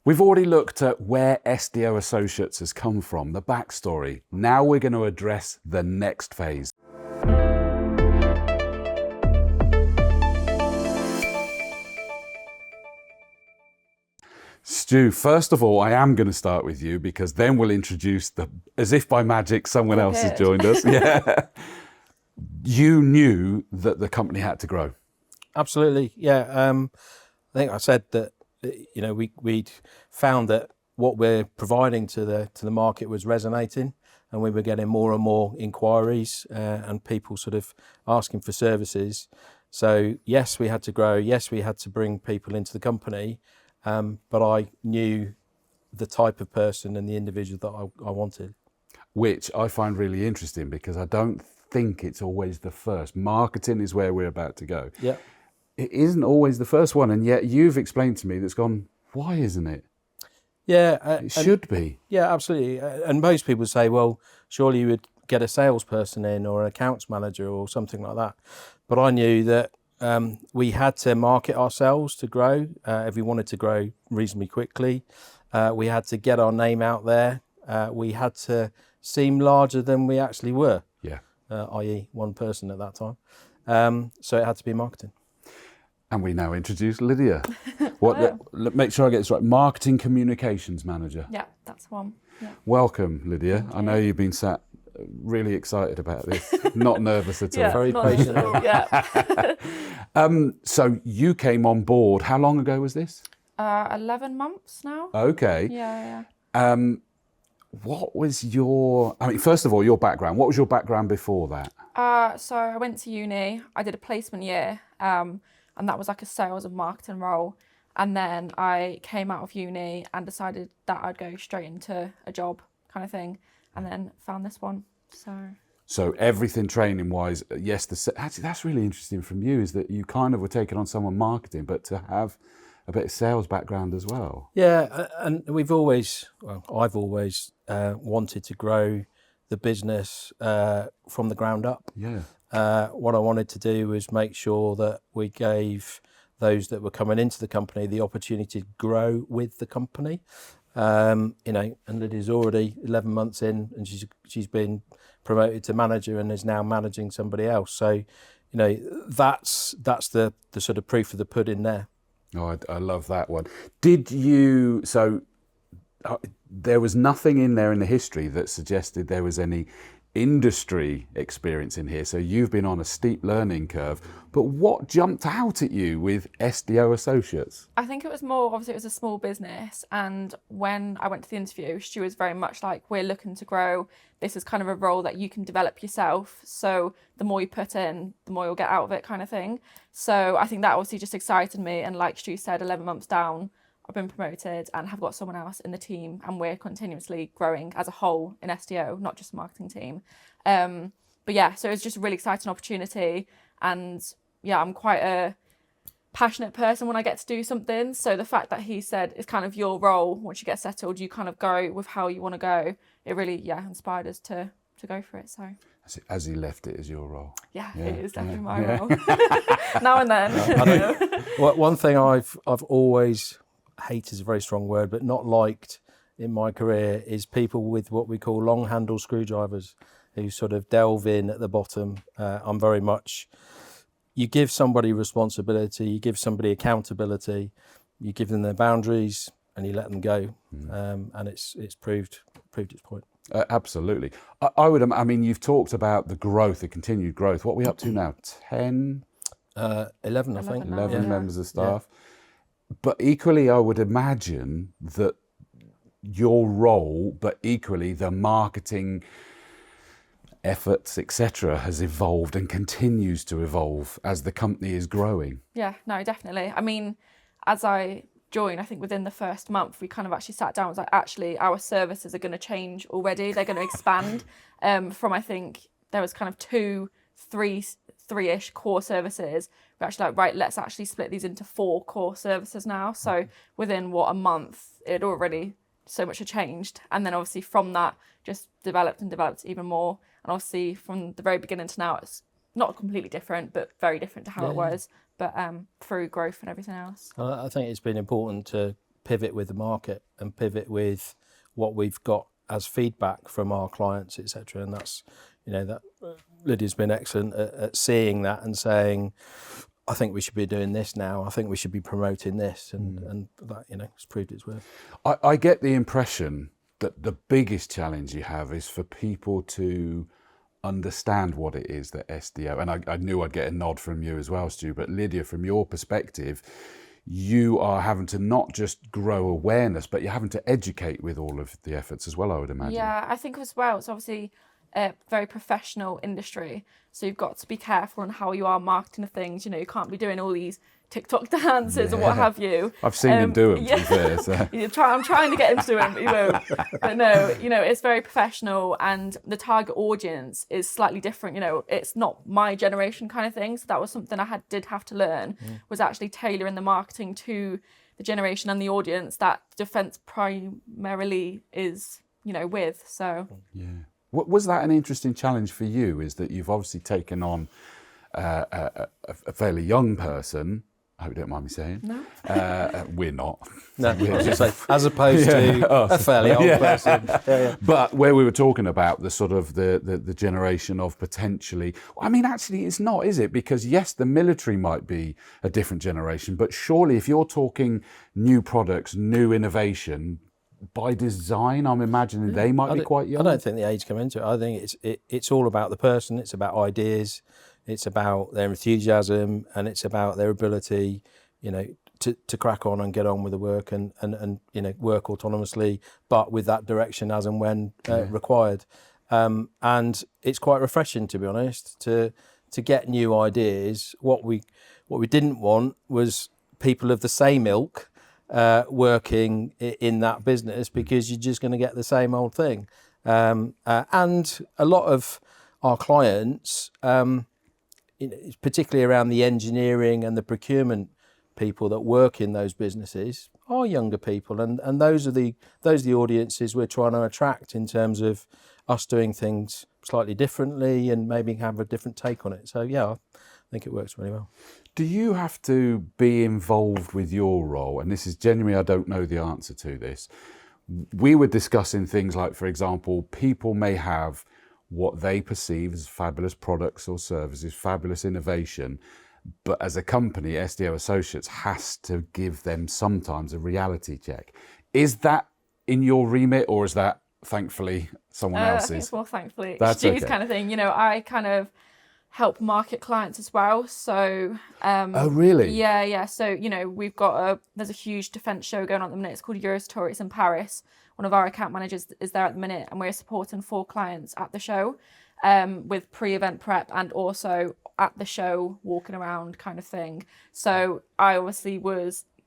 We've already looked at where SDO Associates has come from, the backstory. Now we're going to address the next phase. Stu, first of all, I am going to start with you because then we'll introduce as if by magic, someone else has joined us. Yeah. You knew that the company had to grow. Absolutely, yeah. I think I said that, we'd found that what we're providing to the market was resonating, and we were getting more and more inquiries and people sort of asking for services. So yes, we had to grow. Yes, we had to bring people into the company. But I knew the type of person and the individual that I wanted. Which I find really interesting because I don't think it's always the first. Marketing is where we're about to go. Yeah. It isn't always the first one, and yet you've explained to me that's gone, why isn't it? Yeah. It should be. Yeah, absolutely. And most people say, well, surely you would get a salesperson in or an accounts manager or something like that. But I knew that we had to market ourselves to grow. If we wanted to grow reasonably quickly, we had to get our name out there. We had to seem larger than we actually were. Yeah. I.e. one person at that time. So it had to be marketing. And we now introduce Lydia. Make sure I get this right. Marketing Communications Manager. Yeah, that's one. Yeah. Welcome, Lydia. I know you've been sat really excited about this, not nervous at all. Yeah, very patient. Yeah. So you came on board, how long ago was this? 11 months now. Okay. Yeah. What was first of all, your background. What was your background before that? So I went to uni, I did a placement year, and that was like a sales and marketing role. And then I came out of uni and decided that I'd go straight into a job kind of thing, and then found this one. So everything training-wise, yes. Actually, that's really interesting from you, is that you kind of were taking on someone marketing, but to have a bit of sales background as well. Yeah, and I've always wanted to grow the business from the ground up. Yeah. What I wanted to do was make sure that we gave those that were coming into the company the opportunity to grow with the company. And Lydia's already 11 months in, and she's been promoted to manager and is now managing somebody else. So, that's the sort of proof of the pudding there. Oh, I love that one. There was nothing in there in the history that suggested there was any industry experience in here. So you've been on a steep learning curve. But what jumped out at you with SDO Associates? I think it was more, obviously it was a small business, and when I went to the interview, Stu was very much like, we're looking to grow. This is kind of a role that you can develop yourself. So the more you put in, the more you'll get out of it, kind of thing. So I think that obviously just excited me. And like Stu said, 11 months down, I've been promoted and have got someone else in the team, and we're continuously growing as a whole in SDO, not just the marketing team. But yeah, so it's just a really exciting opportunity, and yeah, I'm quite a passionate person when I get to do something. So the fact that he said it's kind of your role, once you get settled, you kind of go with how you want to go. It really, inspired us to go for it. So as he left it as your role. Yeah, it is definitely my role. Now and then. One thing I've always, hate is a very strong word, but not liked in my career is people with what we call long handle screwdrivers who sort of delve in at the bottom. I'm very much, you give somebody responsibility, you give somebody accountability, you give them their boundaries and you let them go. And it's proved its point. Absolutely. You've talked about the growth, the continued growth. What are we up to now? 10? 11, I think. 11 members of staff. Yeah. But equally, I would imagine that your role, but equally the marketing efforts, etc., has evolved and continues to evolve as the company is growing. Yeah, no, definitely. As I joined, I think within the first month, we kind of actually sat down and was like, actually, our services are going to change already. They're going to expand from, I think, there was kind of three-ish core services. We're actually like, right, let's actually split these into 4 core services now. So within, a month, it already so much had changed. And then obviously from that, just developed even more. And obviously from the very beginning to now, it's not completely different, but very different to how it was. But through growth and everything else. I think it's been important to pivot with the market and pivot with what we've got as feedback from our clients, etc. And that's, that Lydia's been excellent at seeing that and saying, I think we should be doing this now. I think we should be promoting this, and that, it's proved its worth. I get the impression that the biggest challenge you have is for people to understand what it is that SDO, and I knew I'd get a nod from you as well, Stu, but Lydia, from your perspective, you are having to not just grow awareness, but you're having to educate with all of the efforts as well, I would imagine. Yeah, I think as well, it's obviously a very professional industry, so you've got to be careful on how you are marketing the things. You can't be doing all these TikTok dances or what have you. I've seen him do them, to be fair. So. I'm trying to get him to do them, but he won't. But no, it's very professional, and the target audience is slightly different. It's not my generation kind of thing. So that was something I did have to learn, was actually tailoring the marketing to the generation and the audience that defence primarily is, with. So yeah. Was that an interesting challenge for you? Is that you've obviously taken on a fairly young person. I hope you don't mind me saying. No. We're not. No, as opposed to a fairly old person. Yeah. But where we were talking about the sort of the generation of potentially, actually it's not, is it? Because yes, the military might be a different generation, but surely if you're talking new products, new innovation, by design, I'm imagining they might be quite young. I don't think the age come into it. I think it's all about the person. It's about ideas. It's about their enthusiasm, and it's about their ability, to crack on and get on with the work and work autonomously, but with that direction as and when required. And it's quite refreshing, to be honest, to get new ideas. What we didn't want was people of the same ilk working in that business, because you're just going to get the same old thing. And a lot of our clients, particularly around the engineering and the procurement people that work in those businesses, are younger people, and those are the audiences we're trying to attract in terms of us doing things slightly differently and maybe have a different take on it. So yeah, I think it works really well. Do you have to be involved with your role? And this is genuinely, I don't know the answer to this. We were discussing things like, for example, people may have what they perceive as fabulous products or services, fabulous innovation, but as a company, SDO Associates has to give them sometimes a reality check. Is that in your remit, or is that thankfully someone else's? I think it's more thankfully That's Stu's okay. kind of thing. I kind of help market clients as well. So oh really? Yeah. So we've got there's a huge defence show going on at the minute. It's called Eurosatory. It's in Paris. One of our account managers is there at the minute, and we're supporting 4 clients at the show with pre-event prep and also at the show walking around kind of thing. So I obviously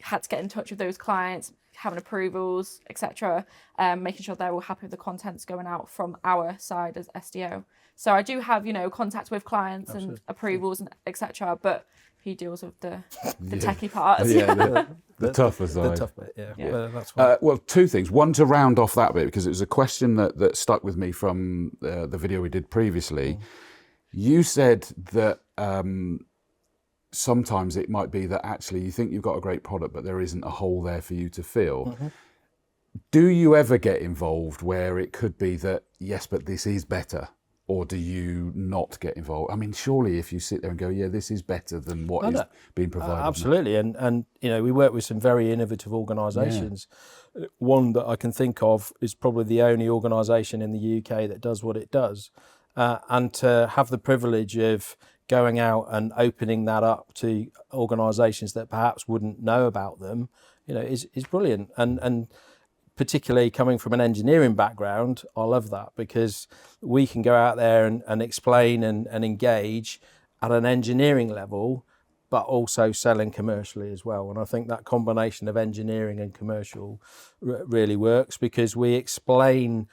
had to get in touch with those clients, having approvals, etc., making sure they're all happy with the contents going out from our side as SDO. So I do have contact with clients and approvals and etc., but he deals with the techie parts. Yeah, the tougher side. The tough bit, yeah. Well, that's well, 2 things. One, to round off that bit, because it was a question that stuck with me from the video we did previously. You said that sometimes it might be that actually you think you've got a great product, but there isn't a hole there for you to fill. Mm-hmm. Do you ever get involved where it could be that, yes, but this is better? Or do you not get involved? Surely if you sit there and go, yeah, this is better than what is being provided. Absolutely. And we work with some very innovative organisations. Yeah. One that I can think of is probably the only organisation in the UK that does what it does. And to have the privilege of going out and opening that up to organisations that perhaps wouldn't know about them, is brilliant. And particularly coming from an engineering background, I love that, because we can go out there and explain and engage at an engineering level, but also selling commercially as well. And I think that combination of engineering and commercial really works, because we explain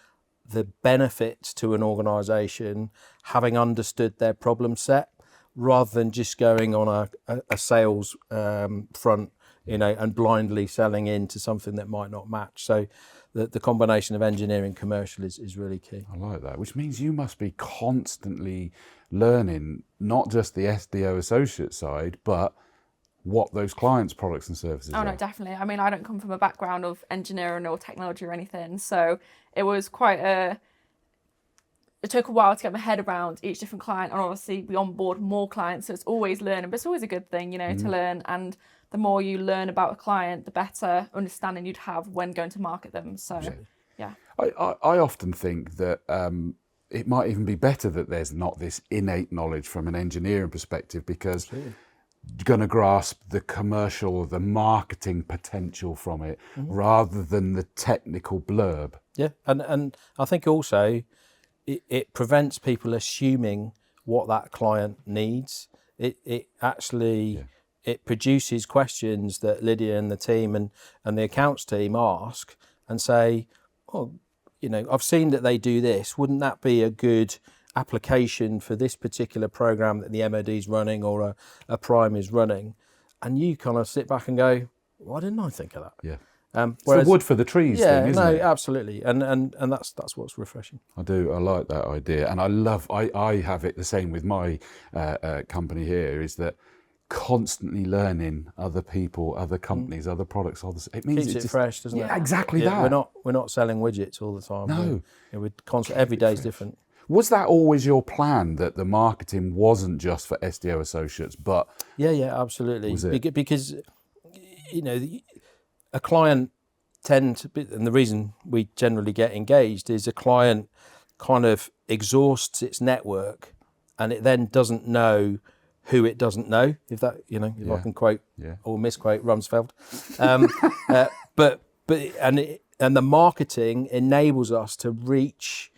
the benefits to an organisation having understood their problem set, rather than just going on a sales front, and blindly selling into something that might not match. So the combination of engineering and commercial is really key. I like that, which means you must be constantly learning, not just the SDO Associate side, but what those clients' products and services Oh are. no, definitely. I mean, I don't come from a background of engineering or technology or anything, so it was it took a while to get my head around each different client, and obviously we onboard more clients, so it's always learning, but it's always a good thing, you know, to learn. And the more you learn about a client, the better understanding you'd have when going to market them. So, yeah. I often think that it might even be better that there's not this innate knowledge from an engineering perspective, because you're going to grasp the commercial or the marketing potential from it rather than the technical blurb. Yeah, and I think also it prevents people assuming what that client needs. It actually it produces questions that Lydia and the team and the accounts team ask and say, oh, you know, I've seen that they do this. Wouldn't that be a good application for this particular program that the MOD is running or a prime is running? And you kind of sit back and go, why didn't I think of that? Yeah. Whereas, it's the wood for the trees thing, isn't it? Absolutely, and that's what's refreshing. I like that idea, and I have it the same with my company here, is that constantly learning other people, other companies, other products. It means Keeps it fresh, doesn't it? Yeah, exactly that. We're not selling widgets all the time. No, we're constantly, every day is different. Was that always your plan, that the marketing wasn't just for SDO Associates, but Yeah, absolutely. Was it? Because you know, a client tend to be, and the reason we generally get engaged is a client kind of exhausts its network, and it then doesn't know who it doesn't know. If that, you know, if I can quote or misquote Rumsfeld, but the marketing enables us to reach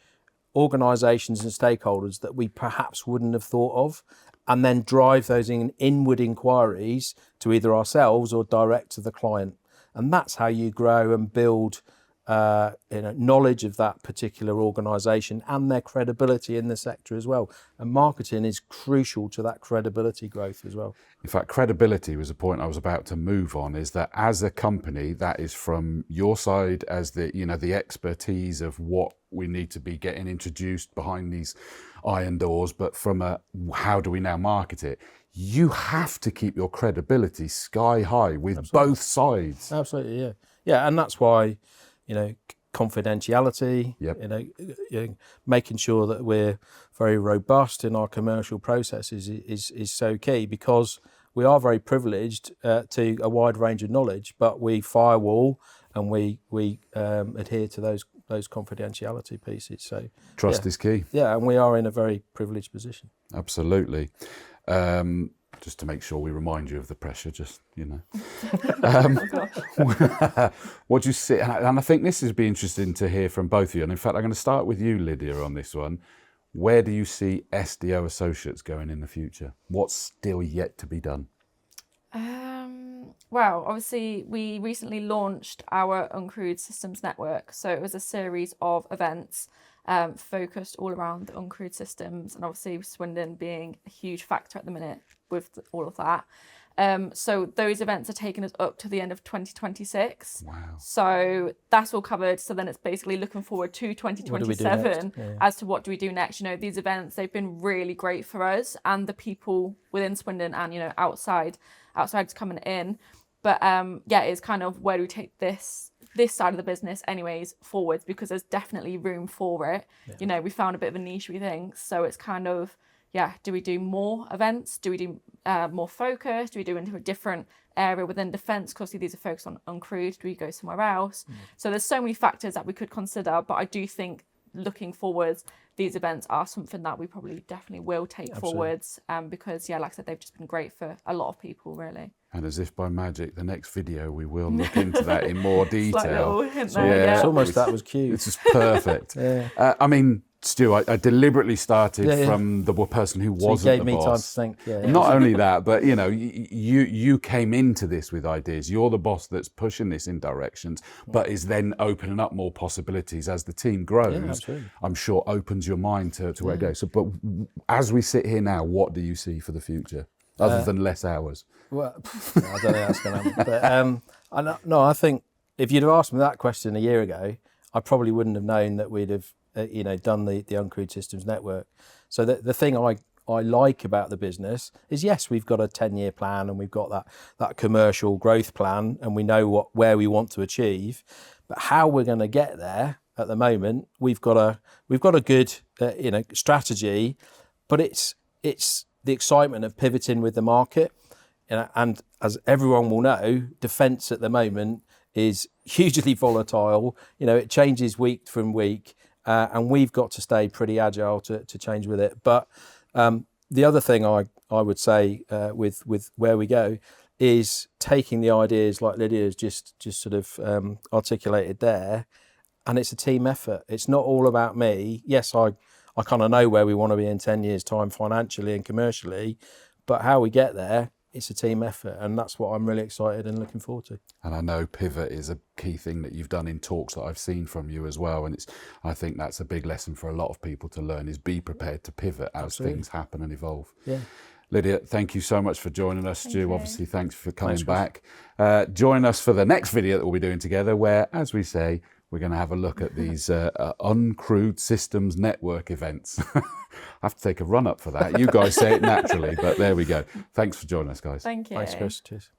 organisations and stakeholders that we perhaps wouldn't have thought of, and then drive those inward inquiries to either ourselves or direct to the client. And that's how you grow and build knowledge of that particular organisation and their credibility in the sector as well. And marketing is crucial to that credibility growth as well. In fact, credibility was the point I was about to move on, is that as a company, that is from your side as the expertise of what we need to be getting introduced behind these iron doors, but from how do we now market it? You have to keep your credibility sky high with both sides. Absolutely, yeah. Yeah, and that's why, you know, confidentiality, you know, making sure that we're very robust in our commercial processes is so key, because we are very privileged to a wide range of knowledge, but we firewall and we adhere to those confidentiality pieces. So trust is key. Yeah, and we are in a very privileged position. Absolutely. Just to make sure we remind you of the pressure, just, you know. What do you see? And I think this would be interesting to hear from both of you. And in fact, I'm going to start with you, Lydia, on this one. Where do you see SDO Associates going in the future? What's still yet to be done? Well, obviously, we recently launched our Uncrewed Systems Network. So it was a series of events focused all around the uncrewed systems, and obviously Swindon being a huge factor at the minute with all of that. So those events are taking us up to the end of 2026. Wow. So that's all covered. So then it's basically looking forward to 2027 as to what do we do next. You know, these events, they've been really great for us and the people within Swindon and, you know, outsiders coming in. But it's kind of where do we take this side of the business anyways forwards, because there's definitely room for it. Yeah. You know, we found a bit of a niche, we think. So it's kind of, do we do more events? Do we do more focus? Do we do into a different area within defence? Because these are focused on uncrewed. Do we go somewhere else? So there's so many factors that we could consider, but I do think looking forwards, these events are something that we probably definitely will take forwards, because like I said, they've just been great for a lot of people, really. And as if by magic, the next video we will look into that in more detail. It's almost that was cute. This is perfect. I mean, Stu, I deliberately started from the person who wasn't the boss. So you gave me time to think. Not only that, but you know, you came into this with ideas. You're the boss that's pushing this in directions, but is then opening up more possibilities as the team grows. I'm sure opens your mind to where it goes. So, but as we sit here now, what do you see for the future, other than less hours? Well, I don't think that's going to happen. But I think if you'd have asked me that question a year ago, I probably wouldn't have known that we'd have done the Uncrewed Systems Network. So the thing I like about the business is, yes, we've got a 10-year plan and we've got that commercial growth plan and we know where we want to achieve, but how we're going to get there at the moment, we've got a good strategy, but it's the excitement of pivoting with the market. And as everyone will know, defence at the moment is hugely volatile. It changes week from week, and we've got to stay pretty agile to change with it. But the other thing I would say with where we go is taking the ideas like Lydia's just sort of articulated there, and it's a team effort. It's not all about me. Yes, I kind of know where we want to be in 10 years' time financially and commercially, but how we get there, it's a team effort, and that's what I'm really excited and looking forward to. And I know pivot is a key thing that you've done in talks that I've seen from you as well, and I think that's a big lesson for a lot of people to learn, is be prepared to pivot as Absolutely. Things happen and evolve. Yeah. Lydia, thank you so much for joining us. Thank Stu, you. obviously, thanks for coming Thanks, back. Join us for the next video that we'll be doing together, where, as we say, we're going to have a look at these uncrewed systems network events. I have to take a run up for that. You guys say it naturally, but there we go. Thanks for joining us, guys. Thank you. Thanks, Chris. Cheers.